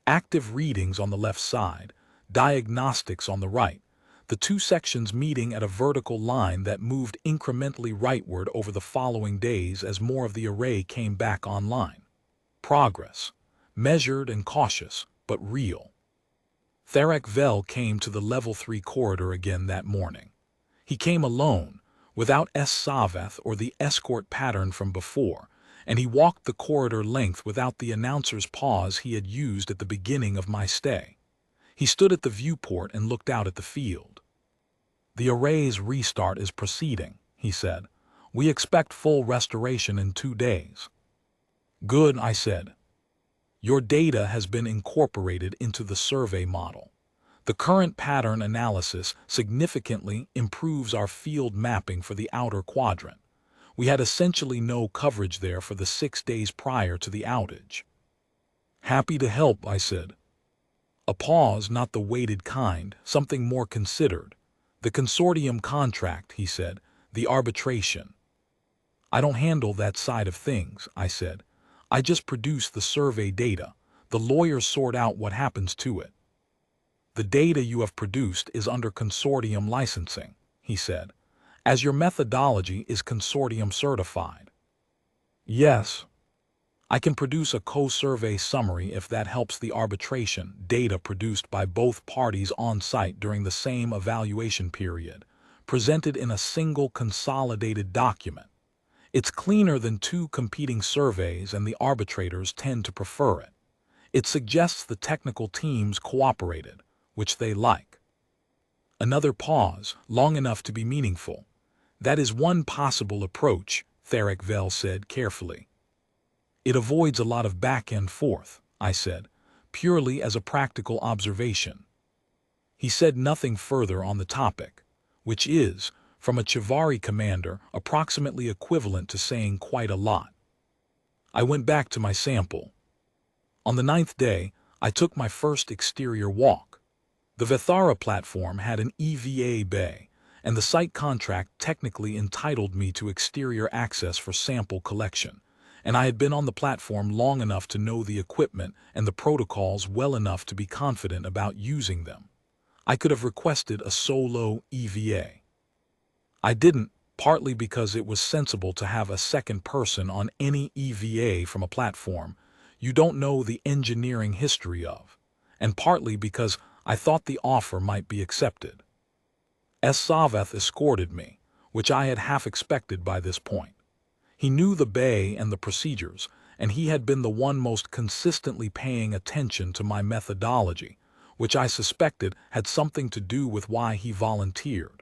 Active readings on the left side, diagnostics on the right, the 2 sections meeting at a vertical line that moved incrementally rightward over the following days as more of the array came back online. Progress, measured and cautious, but real. Therek Vel came to the level 3 corridor again that morning. He came alone, without Savath or the escort pattern from before, and he walked the corridor length without the announcer's pause he had used at the beginning of my stay. He stood at the viewport and looked out at the field. The array's restart is proceeding, he said. We expect full restoration in 2 days. Good, I said. Your data has been incorporated into the survey model. The current pattern analysis significantly improves our field mapping for the outer quadrant. We had essentially no coverage there for the 6 days prior to the outage. Happy to help, I said. A pause, not the weighted kind, something more considered. The consortium contract, he said, the arbitration. I don't handle that side of things, I said. I just produce the survey data. The lawyers sort out what happens to it. The data you have produced is under consortium licensing, he said, as your methodology is consortium certified. Yes. I can produce a co-survey summary if that helps. The arbitration data produced by both parties on site during the same evaluation period, presented in a single consolidated document. It's cleaner than 2 competing surveys, and the arbitrators tend to prefer it. It suggests the technical teams cooperated, which they like. Another pause, long enough to be meaningful. That is one possible approach, Thermos-sized said carefully. It avoids a lot of back and forth, I said, purely as a practical observation. He said nothing further on the topic, which is, from a Chovari commander, approximately equivalent to saying quite a lot. I went back to my sample. On the 9th day, I took my first exterior walk. The Vithara platform had an EVA bay, and the site contract technically entitled me to exterior access for sample collection, and I had been on the platform long enough to know the equipment and the protocols well enough to be confident about using them. I could have requested a solo EVA. I didn't, partly because it was sensible to have a second person on any EVA from a platform you don't know the engineering history of, and partly because I thought the offer might be accepted. Assayer escorted me, which I had half expected by this point. He knew the bay and the procedures, and he had been the one most consistently paying attention to my methodology, which I suspected had something to do with why he volunteered.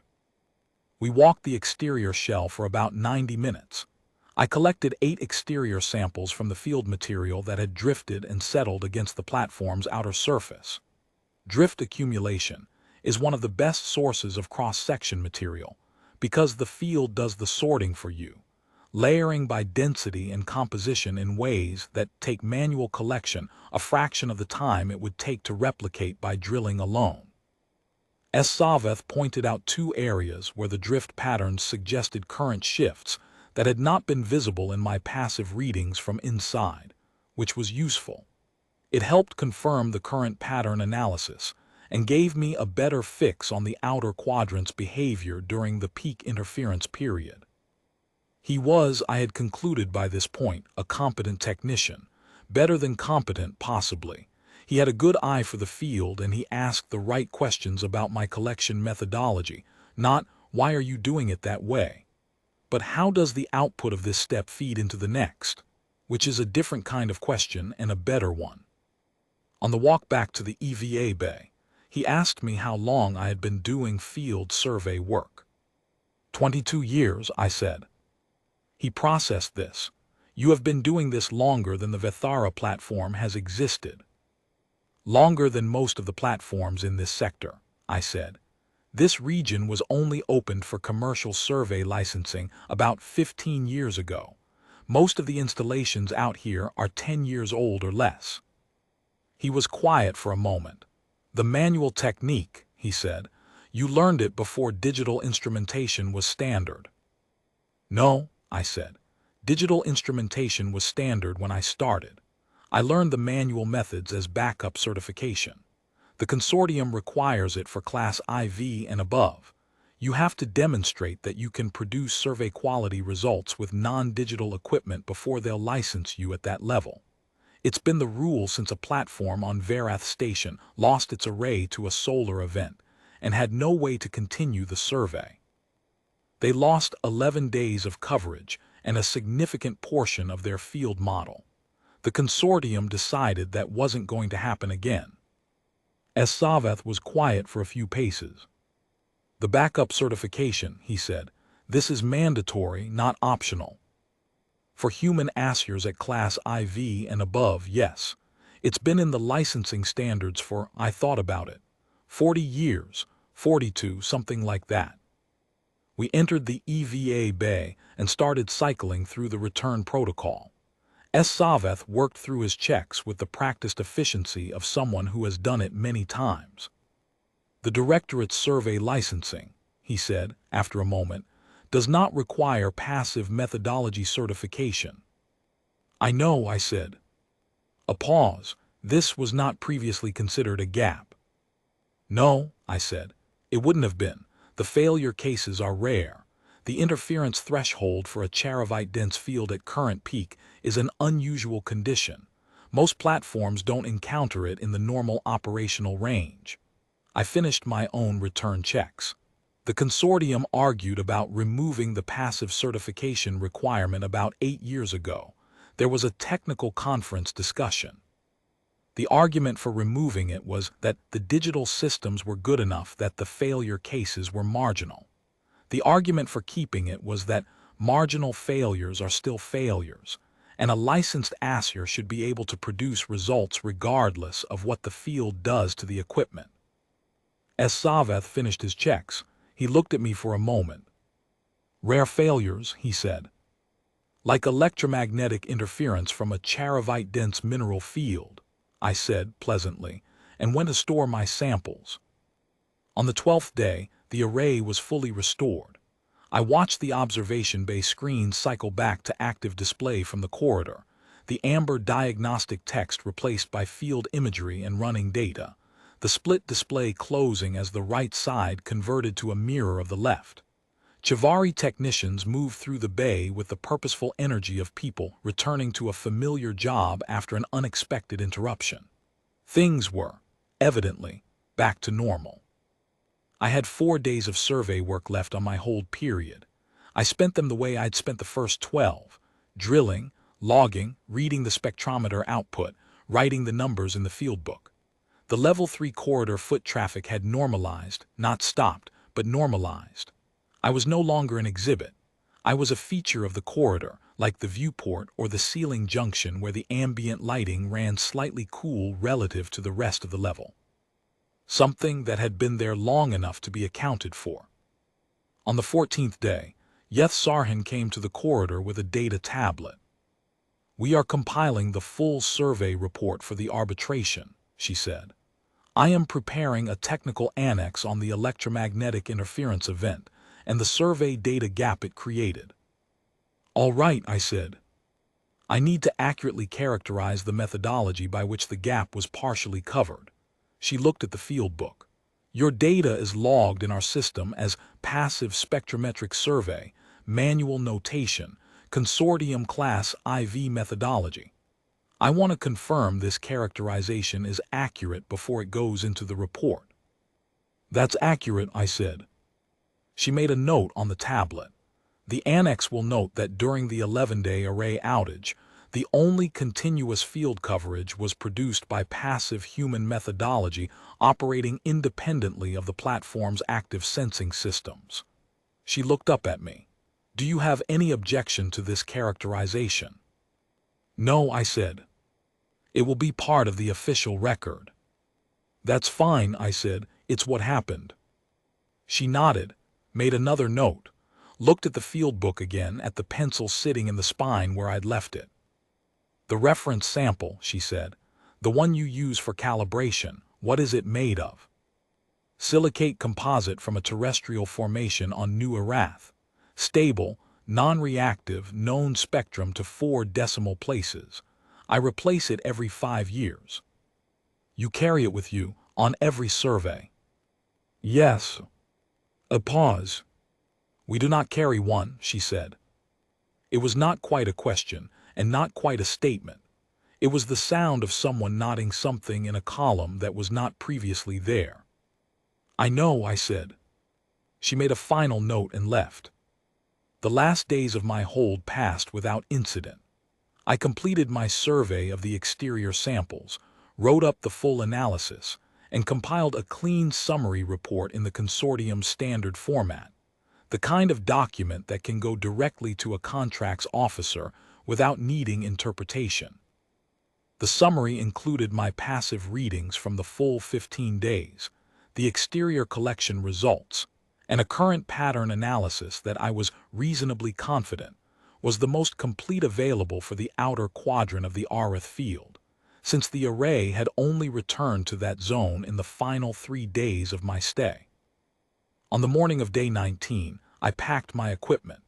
We walked the exterior shell for about 90 minutes. I collected 8 exterior samples from the field material that had drifted and settled against the platform's outer surface. Drift accumulation is one of the best sources of cross-section material because the field does the sorting for you, layering by density and composition in ways that take manual collection a fraction of the time it would take to replicate by drilling alone. Assayer pointed out 2 areas where the drift patterns suggested current shifts that had not been visible in my passive readings from inside, which was useful. It helped confirm the current pattern analysis and gave me a better fix on the outer quadrant's behavior during the peak interference period. He was, I had concluded by this point, a competent technician, better than competent possibly. He had a good eye for the field and he asked the right questions about my collection methodology, not why are you doing it that way, but how does the output of this step feed into the next, which is a different kind of question and a better one. On the walk back to the EVA bay, he asked me how long I had been doing field survey work. 22 years, I said. He processed this. You have been doing this longer than the Vithara platform has existed. Longer than most of the platforms in this sector, I said. This region was only opened for commercial survey licensing about 15 years ago. Most of the installations out here are 10 years old or less. He was quiet for a moment. The manual technique, he said, you learned it before digital instrumentation was standard. No, I said. Digital instrumentation was standard when I started. I learned the manual methods as backup certification. The consortium requires it for Class IV and above. You have to demonstrate that you can produce survey quality results with non-digital equipment before they'll license you at that level. It's been the rule since a platform on Varath Station lost its array to a solar event and had no way to continue the survey. They lost 11 days of coverage and a significant portion of their field model. The consortium decided that wasn't going to happen again. Assayer was quiet for a few paces. The backup certification, he said, this is mandatory, not optional. For human assayers at Class IV and above, yes. It's been in the licensing standards for, I thought about it, 40 years, 42, something like that. We entered the EVA bay and started cycling through the return protocol. Assayer worked through his checks with the practiced efficiency of someone who has done it many times. The Directorate's survey licensing, he said, after a moment, does not require passive methodology certification. I know, I said. A pause. This was not previously considered a gap. No, I said. It wouldn't have been. The failure cases are rare. The interference threshold for a charovite-dense field at current peak is an unusual condition. Most platforms don't encounter it in the normal operational range. I finished my own return checks. The consortium argued about removing the passive certification requirement about 8 years ago. There was a technical conference discussion. The argument for removing it was that the digital systems were good enough that the failure cases were marginal. The argument for keeping it was that marginal failures are still failures, and a licensed assayer should be able to produce results regardless of what the field does to the equipment. As Saveth finished his checks, he looked at me for a moment. "Rare failures," he said. "Like electromagnetic interference from a charovite-dense mineral field," I said pleasantly, and went to store my samples. On the 12th day, the array was fully restored. I watched the observation bay screen cycle back to active display from the corridor, the amber diagnostic text replaced by field imagery and running data, the split display closing as the right side converted to a mirror of the left. Chovari technicians moved through the bay with the purposeful energy of people returning to a familiar job after an unexpected interruption. Things were, evidently, back to normal. I had 4 days of survey work left on my hold period. I spent them the way I'd spent the first 12, drilling, logging, reading the spectrometer output, writing the numbers in the field book. The level 3 corridor foot traffic had normalized, not stopped, but normalized. I was no longer an exhibit. I was a feature of the corridor, like the viewport or the ceiling junction where the ambient lighting ran slightly cool relative to the rest of the level. Something that had been there long enough to be accounted for. On the 14th day, Yeth Sarhan came to the corridor with a data tablet. "We are compiling the full survey report for the arbitration," she said. "I am preparing a technical annex on the electromagnetic interference event and the survey data gap it created." "All right," I said. "I need to accurately characterize the methodology by which the gap was partially covered." She looked at the field book. "Your data is logged in our system as passive spectrometric survey, manual notation, consortium class IV methodology. I want to confirm this characterization is accurate before it goes into the report." "That's accurate," I said. She made a note on the tablet. "The annex will note that during the 11-day array outage, the only continuous field coverage was produced by passive human methodology operating independently of the platform's active sensing systems." She looked up at me. "Do you have any objection to this characterization?" "No," I said. "It will be part of the official record." "That's fine," I said. "It's what happened." She nodded, made another note, looked at the field book again at the pencil sitting in the spine where I'd left it. "The reference sample," she said, "the one you use for calibration, what is it made of?" "Silicate composite from a terrestrial formation on New Arath. Stable, non-reactive, known spectrum to 4 decimal places. I replace it every 5 years." "You carry it with you, on every survey?" "Yes." A pause. "We do not carry one," she said. It was not quite a question, and not quite a statement. It was the sound of someone nodding something in a column that was not previously there. "I know," I said. She made a final note and left. The last days of my hold passed without incident. I completed my survey of the exterior samples, wrote up the full analysis, and compiled a clean summary report in the consortium's standard format, the kind of document that can go directly to a contracts officer without needing interpretation. The summary included my passive readings from the full 15 days, the exterior collection results, and a current pattern analysis that I was reasonably confident was the most complete available for the outer quadrant of the Arath field, since the array had only returned to that zone in the final 3 days of my stay. On the morning of day 19, I packed my equipment.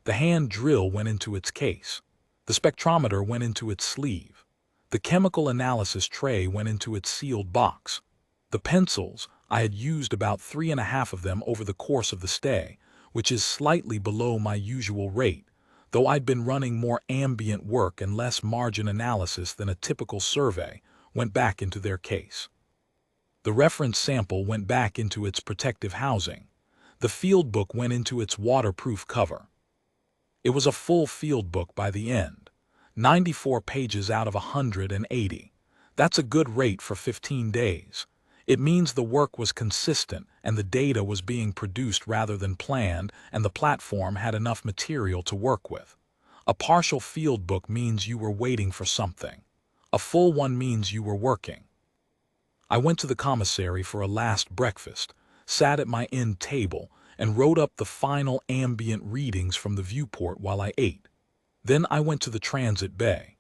The hand drill went into its case. The spectrometer went into its sleeve. The chemical analysis tray went into its sealed box. The pencils, I had used about 3.5 of them over the course of the stay, which is slightly below my usual rate, though I'd been running more ambient work and less margin analysis than a typical survey, went back into their case. The reference sample went back into its protective housing. The field book went into its waterproof cover. It was a full field book by the end, 94 pages out of 180. That's a good rate for 15 days. It means the work was consistent and the data was being produced rather than planned, and the platform had enough material to work with. A partial field book means you were waiting for something. A full one means you were working. I went to the commissary for a last breakfast, sat at my end table, and wrote up the final ambient readings from the viewport while I ate. Then I went to the transit bay.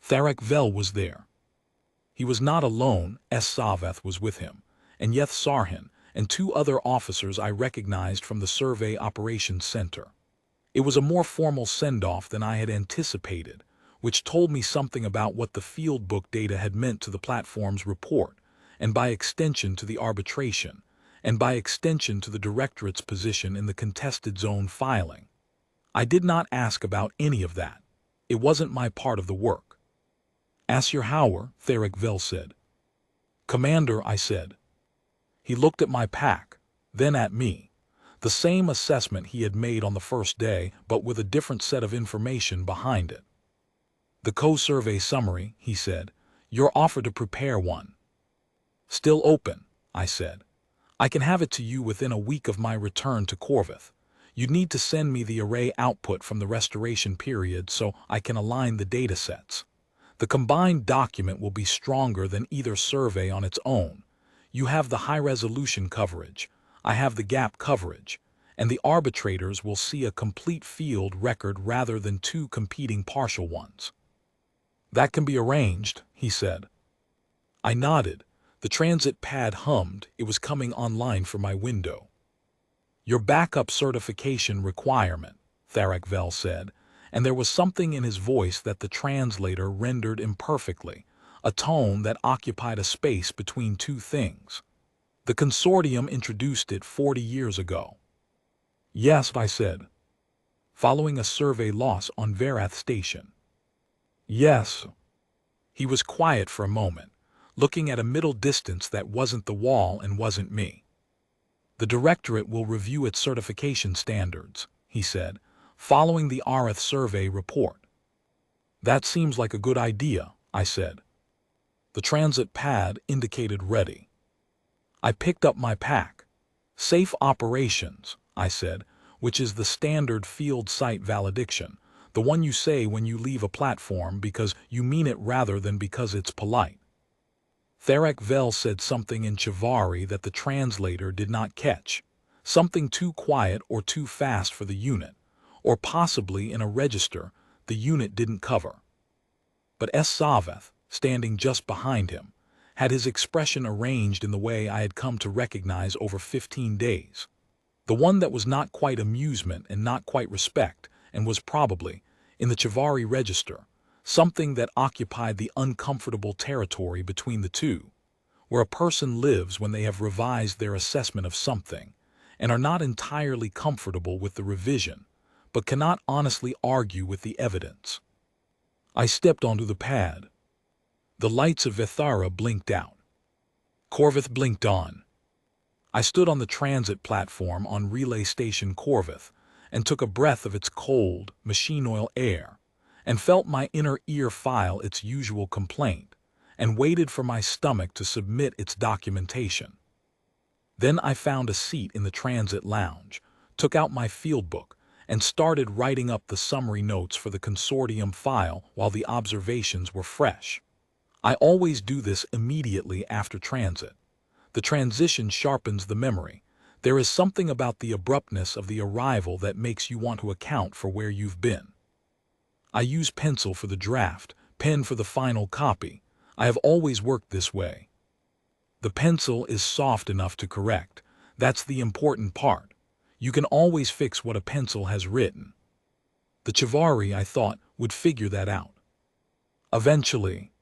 Therek Vel was there. He was not alone, Saveth was with him, and Yeth Sarhin, and 2 other officers I recognized from the Survey Operations Center. It was a more formal send-off than I had anticipated, which told me something about what the field book data had meant to the platform's report, and by extension to the arbitration, and by extension to the Directorate's position in the contested zone filing. I did not ask about any of that. It wasn't my part of the work. Assayer Hauer, Therek Vel said. Commander, I said. He looked at my pack, then at me. The same assessment he had made on the first day, but with a different set of information behind it. The co-survey summary, he said. Your offer to prepare one. Still open, I said. I can have it to you within a week of my return to Corvith. You'd need to send me the array output from the restoration period so I can align the datasets. The combined document will be stronger than either survey on its own. You have the high-resolution coverage, I have the gap coverage, and the arbitrators will see a complete field record rather than 2 competing partial ones. That can be arranged, he said. I nodded. The transit pad hummed. It was coming online for my window. Your backup certification requirement, Therek Vel said, and there was something in his voice that the translator rendered imperfectly, a tone that occupied a space between 2 things. The consortium introduced it 40 years ago. Yes, I said. Following a survey loss on Verath Station. Yes. He was quiet for a moment, looking at a middle distance that wasn't the wall and wasn't me. The Directorate will review its certification standards, he said, following the Arith survey report. That seems like a good idea, I said. The transit pad indicated ready. I picked up my pack. Safe operations, I said, which is the standard field site valediction, the one you say when you leave a platform because you mean it rather than because it's polite. Therek Vel said something in Chovari that the translator did not catch, something too quiet or too fast for the unit, or possibly in a register the unit didn't cover. But Saveth, standing just behind him, had his expression arranged in the way I had come to recognize over 15 days. The one that was not quite amusement and not quite respect, and was probably, in the Chovari register, something that occupied the uncomfortable territory between the two, where a person lives when they have revised their assessment of something, and are not entirely comfortable with the revision, but cannot honestly argue with the evidence. I stepped onto the pad. The lights of Vithara blinked out. Corvith blinked on. I stood on the transit platform on Relay Station Corvith and took a breath of its cold, machine oil air, and felt my inner ear file its usual complaint, and waited for my stomach to submit its documentation. Then I found a seat in the transit lounge, took out my field book, and started writing up the summary notes for the consortium file while the observations were fresh. I always do this immediately after transit. The transition sharpens the memory. There is something about the abruptness of the arrival that makes you want to account for where you've been. I use pencil for the draft, pen for the final copy. I have always worked this way. The pencil is soft enough to correct. That's the important part. You can always fix what a pencil has written. The Chovari, I thought, would figure that out. Eventually,